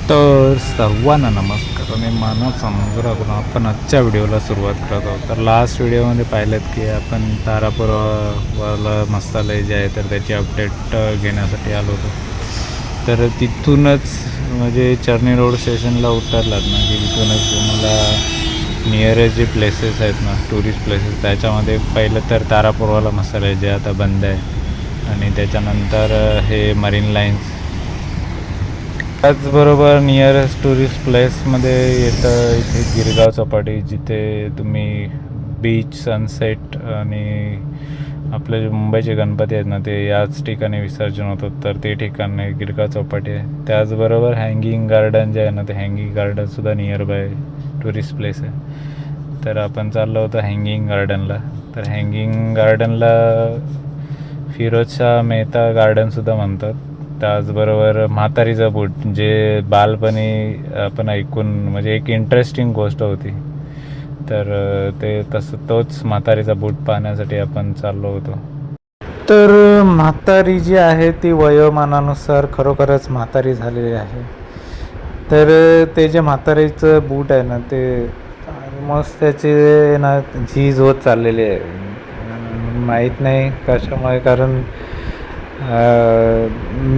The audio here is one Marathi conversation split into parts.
तर सर्वांना नमस्कार आणि मानव समुद्रातून आपण आजच्या व्हिडिओला सुरुवात करत आहोत. तर लास्ट व्हिडिओमध्ये पाहिलं की आपण तारापुरावाला मसाले जे आहे तर त्याची अपडेट घेण्यासाठी आलो होतो. तर तिथूनच म्हणजे चर्नी रोड स्टेशनला उतरलात ना की तिथूनच तुम्हाला नियरेस्ट जे प्लेसेस आहेत ना टुरिस्ट प्लेसेस त्याच्यामध्ये पहिलं तर तारापुरवाला मसाले जे आता बंद आहे आणि त्याच्यानंतर हे मरीन लाईन्स. त्याचबरोबर नियरेस्ट टुरिस्ट प्लेसमध्ये येतं इथे गिरगाव चौपाटी, जिथे तुम्ही बीच, सनसेट आणि आपले जे मुंबईचे गणपती आहेत ना ते याच ठिकाणी विसर्जन होतात. तर ते ठिकाण गिरगाव चौपाटी आहे. त्याचबरोबर हँगिंग गार्डन जे आहे ना ते हँगिंग गार्डनसुद्धा नियर बाय टुरिस्ट प्लेस आहे. तर आपण चाललो होतो हँगिंग गार्डनला. तर हँगिंग गार्डनला फिरोजशाह मेहता गार्डनसुद्धा म्हणतात. त्याचबरोबर म्हातारीचा बूट, जे बालपणी आपण ऐकून म्हणजे एक इंटरेस्टिंग गोष्ट होती. तर ते तोच म्हातारीचा बूट पाहण्यासाठी आपण चाललो होतो. तर म्हातारी जी आहे ती वयोमानानुसार खरोखरच म्हातारी झालेली आहे. तर ते जे म्हातारीचं बूट आहे ना ते ऑलमोस्ट त्याचे ना झीज होत चाललेली आहे. माहीत नाही कशामुळे, कारण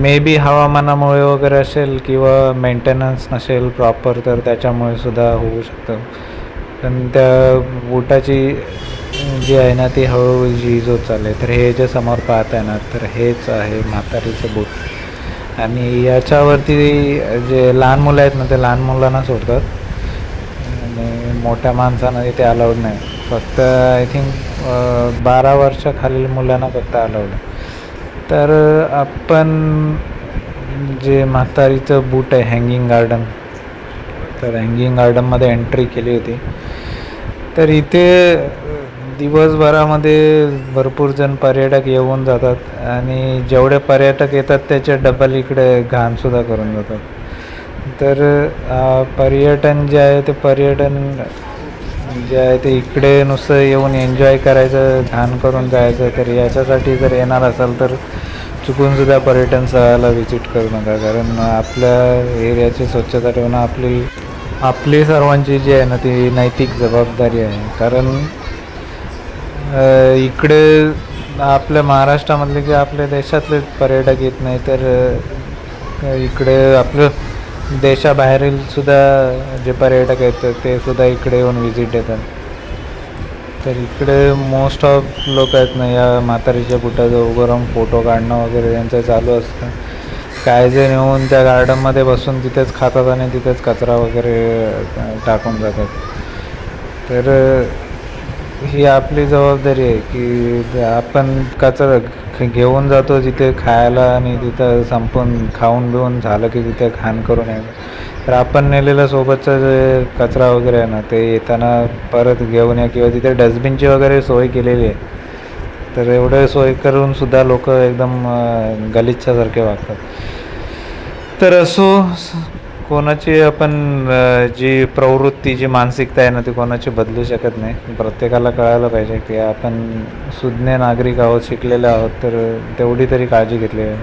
मे बी हवामानामुळे वगैरे असेल किंवा मेंटेनन्स नसेल प्रॉपर, तर त्याच्यामुळे सुद्धा होऊ शकतं. पण त्या बुटाची जी आहे ना ती हळूहळू झीज होत चालली आहे. तर हे जे समोर पाहत आहे ना तर हेच आहे म्हातारीचं बूट. आणि याच्यावरती जे लहान मुलं आहेत ना ते लहान मुलांना सोडतात आणि मोठ्या माणसांना इथे अलाउड नाही. फक्त आय थिंक 12 वर्षाखालील मुलांना फक्त अलाउड आहे. तर आपण जे म्हातारीचं बूट आहे हँगिंग गार्डन, तर हँगिंग गार्डनमध्ये एंट्री केली होती. तर इथे दिवसभरामध्ये भरपूर जण पर्यटक येऊन जातात आणि जेवढे पर्यटक येतात त्याच्या डबल इकडे घाणसुद्धा करून जातात. तर पर्यटन जे आहे ते जे आहे ते इकडे नुसतं येऊन एन्जॉय करायचं, घाण करून जायचं. तर याच्यासाठी जर येणार असाल तर चुकूनसुद्धा पर्यटन स्थळाला व्हिजिट करू नका, कारण आपल्या एरियाची स्वच्छता ठेवणं आपली सर्वांची जी आहे ना ती नैतिक जबाबदारी आहे. कारण इकडे आपल्या महाराष्ट्रामधले किंवा आपल्या देशातले पर्यटक येत नाही, तर इकडे आपलं देशाबाहेरील सुद्धा जे पर्यटक आहेत ते सुद्धा इकडे येऊन व्हिजिट देतात. तर इकडे मोस्ट ऑफ लोक आहेत ना या म्हातारीच्या बुटाजवळ उभं राहून फोटो काढणं वगैरे यांचं चालू असतं. काय जे नेऊन त्या गार्डनमध्ये बसून तिथेच खातात आणि तिथेच कचरा वगैरे टाकून जातात. तर ही आपली जबाबदारी आहे की आपण कचरा घेऊन जातो तिथे खायला आणि तिथं संपून खाऊन बिऊन झालं की तिथे घाण करून यायचं. तर आपण नेलेलं सोबतचं जे कचरा वगैरे आहे ना ते येताना परत घेऊन या, किंवा तिथे डस्टबिनची वगैरे सोय केलेली आहे. तर एवढं सोय करूनसुद्धा लोक एकदम गलिच्छासारखे वागतात. तर असो, कोणाची आपण जी प्रवृत्ती, जी मानसिकता आहे ना ती कोणाची बदलू शकत नाही. प्रत्येकाला कळायला पाहिजे की आपण सुज्ञ नागरिक आहोत, शिकलेले आहोत, तर तेवढी तरी काळजी घेतली आहे.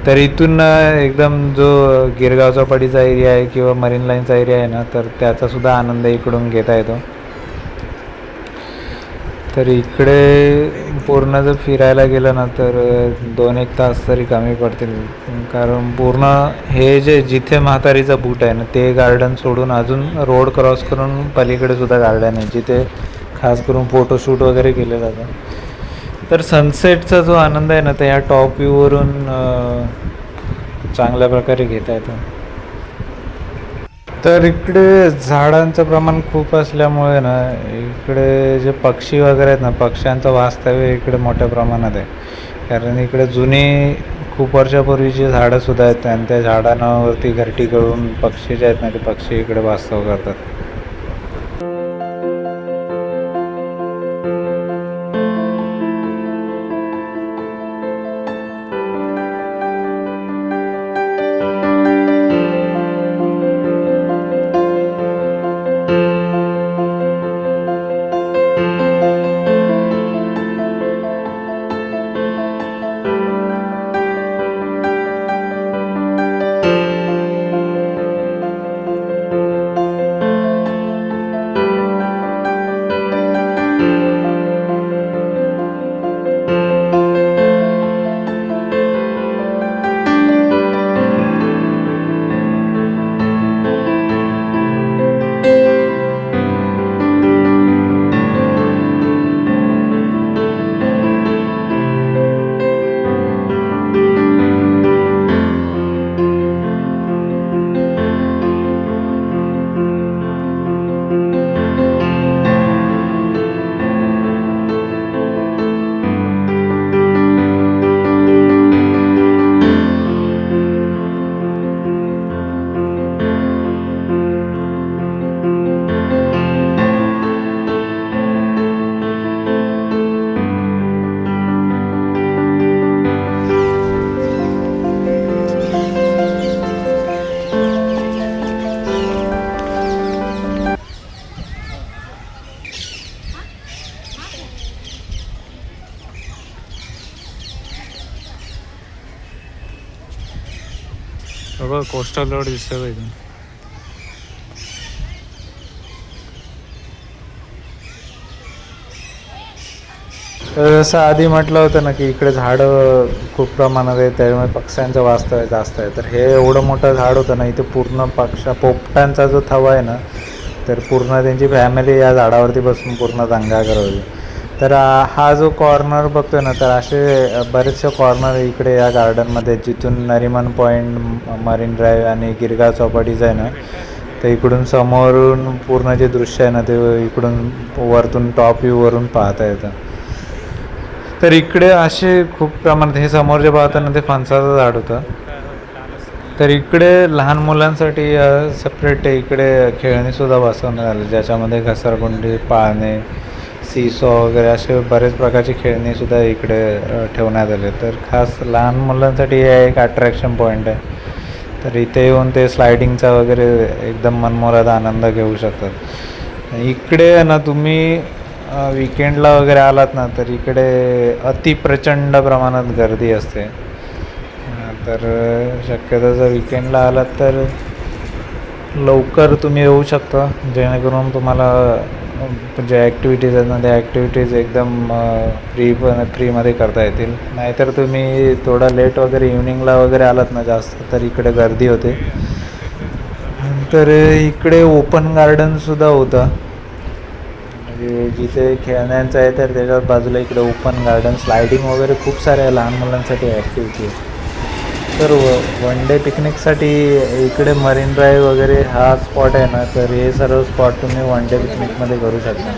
तर इथून एकदम जो गिरगाव चौपाटीचा एरिया आहे किंवा मरीन लाईनचा एरिया आहे ना तर त्याचासुद्धा आनंद इकडून घेता येतो. तर इकडे पूर्ण जर फिरायला गेलं ना तर 2-1 तास तरी कमी पडतील, कारण पूर्ण हे जिथे म्हातारीचा बूट आहे ना ते गार्डन सोडून अजून रोड क्रॉस करून पलीकडे सुद्धा गार्डन आहे, जिथे खास करून फोटोशूट वगैरे केले जातं. तर सनसेटचा जो आनंद आहे ना तर ह्या टॉप व्ह्यूवरून चांगल्या प्रकारे घेता येतो. तर इकडे झाडांचं प्रमाण खूप असल्यामुळे ना इकडे जे पक्षी वगैरे आहेत ना पक्ष्यांचं वास्तव्य इकडे मोठ्या प्रमाणात आहे. कारण इकडे जुनी खूप वर्षापूर्वीची झाडंसुद्धा आहेत आणि त्या झाडांवरती घरटी करून पक्षी जे आहेत ना ते पक्षी इकडे वास्तव करतात. बघ कोस्टल रोड दिसतोय बघ इथून. तर जसं आधी म्हटलं होतं ना की इकडे झाडं खूप प्रमाणात आहे, त्यामुळे पक्ष्यांचं वास्तव्य जास्त आहे. तर हे एवढं मोठं झाड होतं ना, इथे पूर्ण पोपटांचा जो थवा आहे ना, तर पूर्ण त्यांची फॅमिली या झाडावरती बसून पूर्ण दंगा करवली. तर हा जो कॉर्नर बघतोय ना, तर असे बरेचसे कॉर्नर इकडे या गार्डनमध्ये, जिथून नरिमन पॉईंट, मरीन ड्राईव्ह आणि गिरगाव चौपाटीचं आहे ना, तर इकडून समोरून पूर्ण जे दृश्य आहे ना, ते इकडून वरतून टॉप व्ह्यूवरून पाहता येतं. तर इकडे असे खूप प्रमाणात, हे समोर जे पाहताना ते फणसाचं झाड होतं. तर इकडे लहान मुलांसाठी सेपरेट इकडे खेळणीसुद्धा बसवण्यात आले, ज्याच्यामध्ये घसरगुंडी, पाळणे, सीसॉ वगैरे असे बरेच प्रकारची खेळणीसुद्धा इकडे ठेवण्यात आले. तर खास लहान मुलांसाठी हे एक अट्रॅक्शन पॉईंट आहे. तर इथे येऊन ते स्लायडिंगचा वगैरे एकदम मनमोहक आनंद घेऊ शकतात. इकडे ना तुम्ही विकेंडला वगैरे आलात ना, तर इकडे अतिप्रचंड प्रमाणात गर्दी असते. तर शक्यतो जर विकेंडला आलात तर लवकर तुम्ही येऊ शकता, जेणेकरून तुम्हाला जे ॲक्टिव्हिटीज आहेत ना, त्या ॲक्टिव्हिटीज एकदम फ्रीमध्ये करता येतील. नाहीतर तुम्ही थोडा लेट वगैरे इव्हनिंगला वगैरे आलात ना जास्त, तर इकडे गर्दी होते. नंतर इकडे ओपन गार्डनसुद्धा होतं, म्हणजे जिथे खेळण्यांचं आहे तर त्याच्या बाजूला इकडे ओपन गार्डन, स्लायडिंग वगैरे खूप साऱ्या लहान मुलांसाठी ॲक्टिव्हिटी आहे. तर वन डे पिकनिकसाठी इकडे मरीन ड्राईव्ह वगैरे हा स्पॉट आहे ना, तर हे सर्व स्पॉट तुम्ही वन डे पिकनिकमध्ये करू शकता.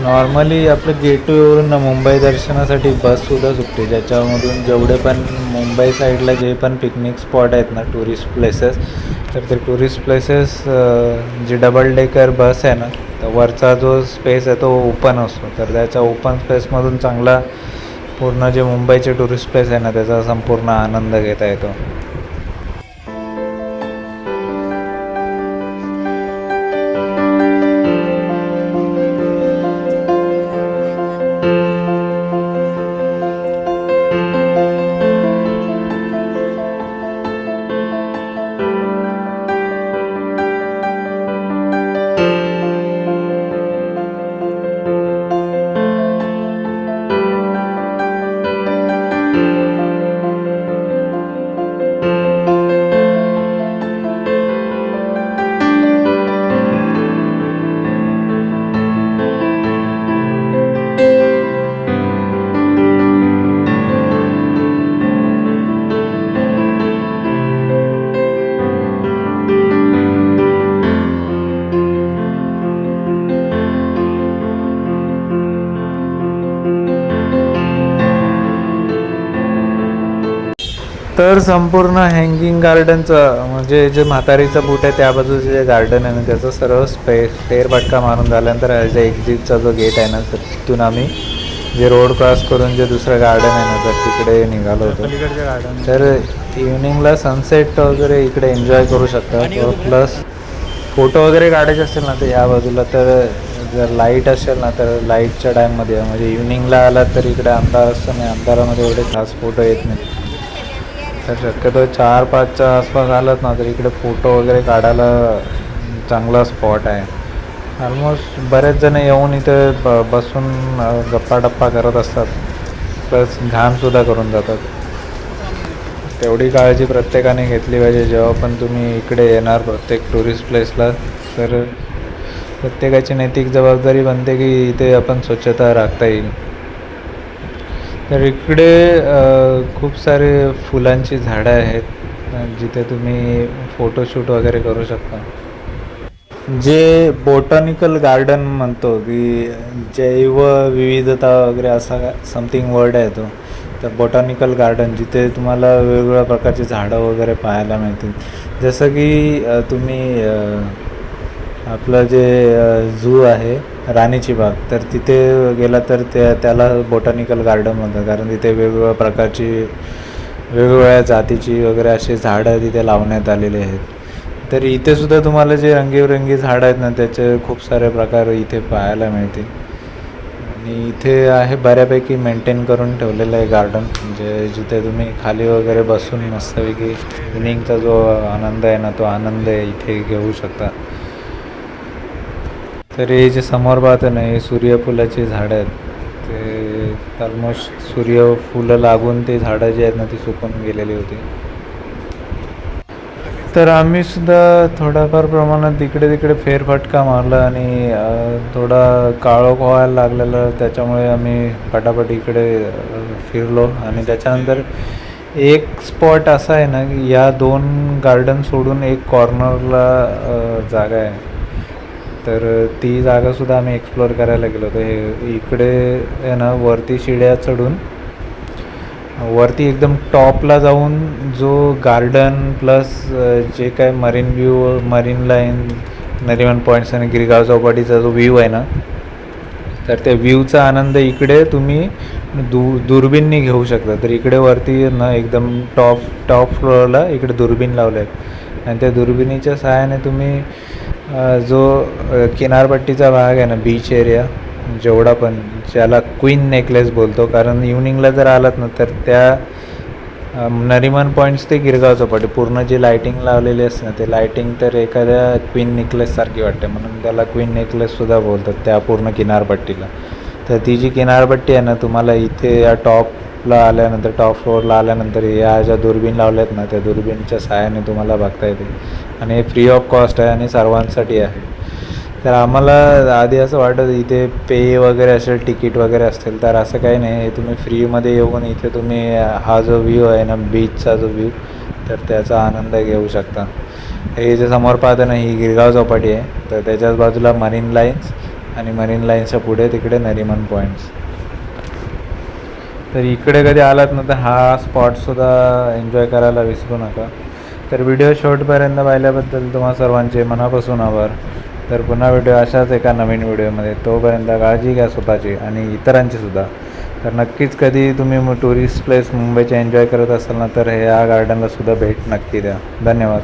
नॉर्मली आपलं गेटवेवरून मुंबई दर्शनासाठी बससुद्धा सुटते, ज्याच्यामधून जेवढे पण मुंबई साईडला जे पण पिकनिक स्पॉट आहेत ना, टुरिस्ट प्लेसेस, तर ते टुरिस्ट प्लेसेस जी डबल डेकर बस आहे ना, तर वरचा जो स्पेस आहे तो ओपन असतो. तर त्याच्या ओपन स्पेसमधून चांगला पूर्ण जे मुंबईचे टुरिस्ट प्लेस आहे ना, त्याचा संपूर्ण आनंद घेता येतो. तर संपूर्ण हँगिंग गार्डनचं, म्हणजे जे म्हातारीचं बूट आहे त्या बाजूचं जे गार्डन आहे ना, त्याचं सर्व फेरफटका मारून झाल्यानंतर जे एक्झिटचा जो गेट आहे ना, तर तिथून आम्ही जे रोड क्रॉस करून जे दुसरं गार्डन आहे ना, तर तिकडे निघालो होतो. तर इव्हनिंगला सनसेट वगैरे इकडे एन्जॉय करू शकता. प्लस फोटो वगैरे काढायचे असेल ना, तर या बाजूला, तर जर लाईट असेल ना, तर लाईटच्या टाईममध्ये, म्हणजे इव्हनिंगला आला तर इकडे अंधार असतो नाही, अंधारामध्ये एवढे खास फोटो येत नाही. तर शक्यतो 4-5च्या आसपास आलात ना, तर इकडे फोटो वगैरे काढायला चांगला स्पॉट आहे. ऑलमोस्ट बरेच जण येऊन इथे बसून गप्पा करत असतात, प्लस घाणसुद्धा करून जातात. तेवढी काळजी प्रत्येकाने घेतली पाहिजे जेव्हा पण तुम्ही इकडे येणार प्रत्येक टुरिस्ट प्लेसला. तर प्रत्येकाची नैतिक जबाबदारी बनते की इथे आपण स्वच्छता राखता येईल. तर इकडे खूप सारे फुलांची झाडं आहेत, जिथे तुम्ही फोटोशूट वगैरे करू शकता. जे बॉटॅनिकल गार्डन म्हणतो, की जैवविविधता वगैरे असा समथिंग वर्ड आहे तो. तर बॉटॅनिकल गार्डन, जिथे तुम्हाला वेगवेगळ्या प्रकारची झाडं वगैरे पाहायला मिळतील. जसं की तुम्ही आपलं जे झू आहे राणीची बाग, तर तिथे गेला तर त्याला बॉटॅनिकल गार्डन म्हणतात, कारण तिथे वेगवेगळ्या प्रकारची, वेगवेगळ्या जातीची वगैरे अशी झाडं तिथे लावण्यात आलेली आहेत. तर इथेसुद्धा तुम्हाला जे रंगीबेरंगी झाडं आहेत ना, त्याचे खूप सारे प्रकार इथे पाहायला मिळतील. इथे आहे बऱ्यापैकी मेंटेन करून ठेवलेलं आहे गार्डन, म्हणजे जिथे तुम्ही खाली वगैरे बसून मस्तपैकी इव्हनिंगचा जो आनंद आहे ना, तो आनंद इथे घेऊ शकता. तर हे जे समोर पाहतो ना, हे सूर्यफुलाची झाडं आहेत. ते ऑलमोस्ट सूर्यफुलं लागून ते झाडं जी आहेत ना, ती सुकून गेलेली होती. तर आम्हीसुद्धा थोड्याफार प्रमाणात इकडे तिकडे फेरफटका मारला आणि थोडा काळोख व्हायला लागलेलं, त्याच्यामुळे आम्ही पटापट इकडे फिरलो. आणि त्याच्यानंतर एक स्पॉट असा आहे ना, की या 2 गार्डन सोडून एक कॉर्नरला जागा आहे. तर ती जागासुद्धा आम्ही एक्सप्लोअर करायला गेलो होतो. हे इकडे आहे ना, वरती शिड्या चढून वरती एकदम टॉपला जाऊन जो गार्डन प्लस जे काय marine view, marine line, Nariman points आणि गिरगाव चौपाटीचा जो व्ह्यू आहे ना, तर त्या व्ह्यूचा आनंद इकडे तुम्ही दुर्बीननी घेऊ शकता. तर इकडे वरती ना एकदम टॉप फ्लोअरला इकडे दुर्बीन लावले आहेत आणि त्या दुर्बिणीच्या सहाय्याने तुम्ही जो किनारपट्टीचा भाग आहे ना, बीच एरिया जेवढा पण, ज्याला क्वीन नेकलेस बोलतो, कारण इव्हनिंगला जर आलात ना तर त्या नरिमन पॉईंट्स ते गिरगाव चौपाटी पूर्ण जी लायटिंग लावलेली असते ना, ते लायटिंग तर एखाद्या क्वीन नेकलेससारखी वाटते, म्हणून त्याला क्वीन नेकलेससुद्धा बोलतात त्या पूर्ण किनारपट्टीला. तर ती जी किनारपट्टी आहे ना, तुम्हाला इथे या टॉपला आल्यानंतर, टॉप फ्लोअरला आल्यानंतर या ज्या दुर्बीण लावल्यात ना, त्या दुर्बीणच्या सहाय्याने तुम्हाला बघता येते आणि हे फ्री ऑफ कॉस्ट आहे आणि सर्वांसाठी आहे. तर आम्हाला आधी असं वाटत इथे पे वगैरे असेल, तिकीट वगैरे असतील, तर असं काही नाही. हे तुम्ही फ्रीमध्ये येऊन इथे तुम्ही हा जो व्ह्यू आहे ना, बीचचा जो व्ह्यू, तर त्याचा आनंद घेऊ शकता. हे जे समोर पाहतं ना, ही गिरगाव चौपाटी आहे. तर त्याच्याच बाजूला मरीन लाईन्स आणि मरीन लाईन्सच्या पुढे तिकडे नरिमन पॉईंट्स. तर इकडे कधी आलात ना, तर हा स्पॉटसुद्धा एन्जॉय करायला विसरू नका. तर व्हिडिओ शेवटपर्यंत पाहिल्याबद्दल तुम्हा सर्वांचे मनापासून आभार. तर पुन्हा भेटूया अशाच एका नवीन व्हिडिओमध्ये. तोपर्यंत काळजी घ्या स्वतःची आणि इतरांचीसुद्धा. तर नक्कीच कधी तुम्ही टुरिस्ट प्लेस मुंबईचे एन्जॉय करत असाल ना, तर ह्या गार्डनलासुद्धा भेट नक्की द्या. धन्यवाद.